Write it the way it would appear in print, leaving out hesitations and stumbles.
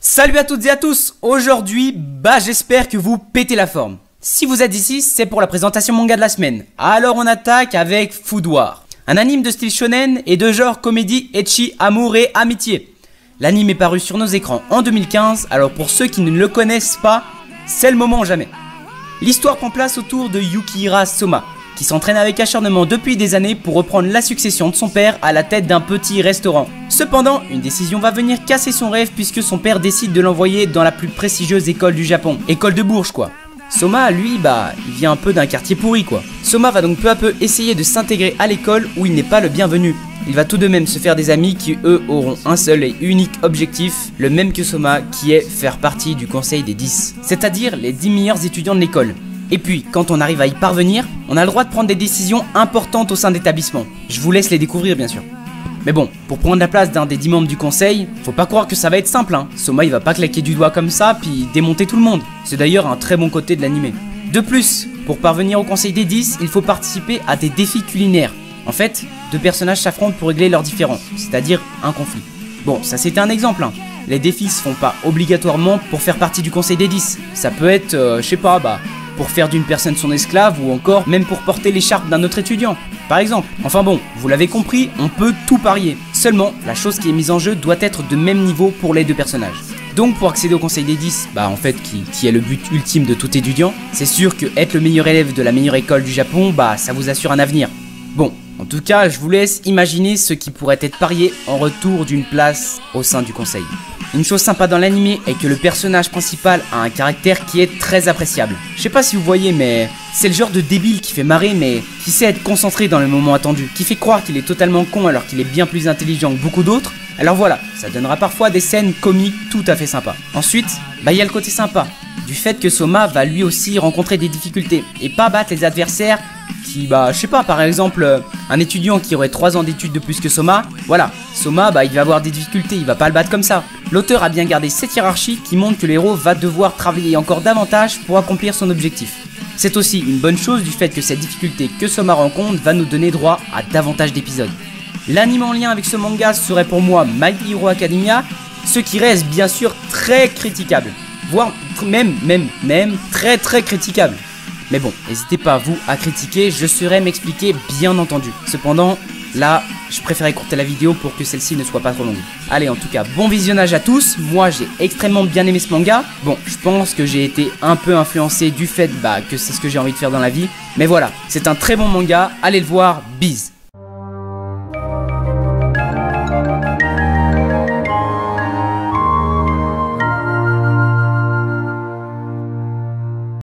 Salut à toutes et à tous. Aujourd'hui, j'espère que vous pétez la forme. Si vous êtes ici, c'est pour la présentation manga de la semaine. Alors on attaque avec Food War, un anime de style shonen et de genre comédie, ecchi, amour et amitié. L'anime est paru sur nos écrans en 2015, alors pour ceux qui ne le connaissent pas, c'est le moment ou jamais. L'histoire prend place autour de Yukihira Soma, qui s'entraîne avec acharnement depuis des années pour reprendre la succession de son père à la tête d'un petit restaurant. Cependant, une décision va venir casser son rêve puisque son père décide de l'envoyer dans la plus prestigieuse école du Japon. École de Bourges quoi. Soma, lui, il vient un peu d'un quartier pourri quoi. Soma va donc peu à peu essayer de s'intégrer à l'école où il n'est pas le bienvenu. Il va tout de même se faire des amis qui eux auront un seul et unique objectif, le même que Soma, qui est faire partie du conseil des 10, c'est-à-dire les 10 meilleurs étudiants de l'école. Et puis, quand on arrive à y parvenir, on a le droit de prendre des décisions importantes au sein de l'établissement. Je vous laisse les découvrir bien sûr. Mais bon, pour prendre la place d'un des 10 membres du conseil, faut pas croire que ça va être simple hein. Soma il va pas claquer du doigt comme ça puis démonter tout le monde. C'est d'ailleurs un très bon côté de l'anime. De plus, pour parvenir au conseil des 10, il faut participer à des défis culinaires. En fait, deux personnages s'affrontent pour régler leurs différends, c'est-à-dire un conflit. Bon, ça c'était un exemple hein. Les défis se font pas obligatoirement pour faire partie du conseil des 10. Ça peut être, je sais pas, pour faire d'une personne son esclave ou encore même pour porter l'écharpe d'un autre étudiant, par exemple. Enfin bon, vous l'avez compris, on peut tout parier. Seulement, la chose qui est mise en jeu doit être de même niveau pour les deux personnages. Donc pour accéder au conseil des 10, en fait qui est le but ultime de tout étudiant, c'est sûr que être le meilleur élève de la meilleure école du Japon, ça vous assure un avenir. Bon, en tout cas, je vous laisse imaginer ce qui pourrait être parié en retour d'une place au sein du conseil. Une chose sympa dans l'anime est que le personnage principal a un caractère qui est très appréciable. Je sais pas si vous voyez, mais c'est le genre de débile qui fait marrer mais qui sait être concentré dans le moment attendu, qui fait croire qu'il est totalement con alors qu'il est bien plus intelligent que beaucoup d'autres. Alors voilà, ça donnera parfois des scènes comiques tout à fait sympas. Ensuite, y a le côté sympa, du fait que Soma va lui aussi rencontrer des difficultés et pas battre les adversaires qui, je sais pas, par exemple, un étudiant qui aurait 3 ans d'études de plus que Soma, voilà, Soma, il va avoir des difficultés, il va pas le battre comme ça. L'auteur a bien gardé cette hiérarchie qui montre que le héros va devoir travailler encore davantage pour accomplir son objectif. C'est aussi une bonne chose du fait que cette difficulté que Soma rencontre va nous donner droit à davantage d'épisodes. L'anime en lien avec ce manga serait pour moi My Hero Academia, ce qui reste bien sûr très critiquable, voire même très critiquable. Mais bon, n'hésitez pas vous à critiquer, je saurai m'expliquer bien entendu. Cependant, là, je préfère écourter la vidéo pour que celle-ci ne soit pas trop longue. Allez, en tout cas, bon visionnage à tous. Moi, j'ai extrêmement bien aimé ce manga. Bon, je pense que j'ai été un peu influencé du fait que c'est ce que j'ai envie de faire dans la vie. Mais voilà, c'est un très bon manga, allez le voir, bise.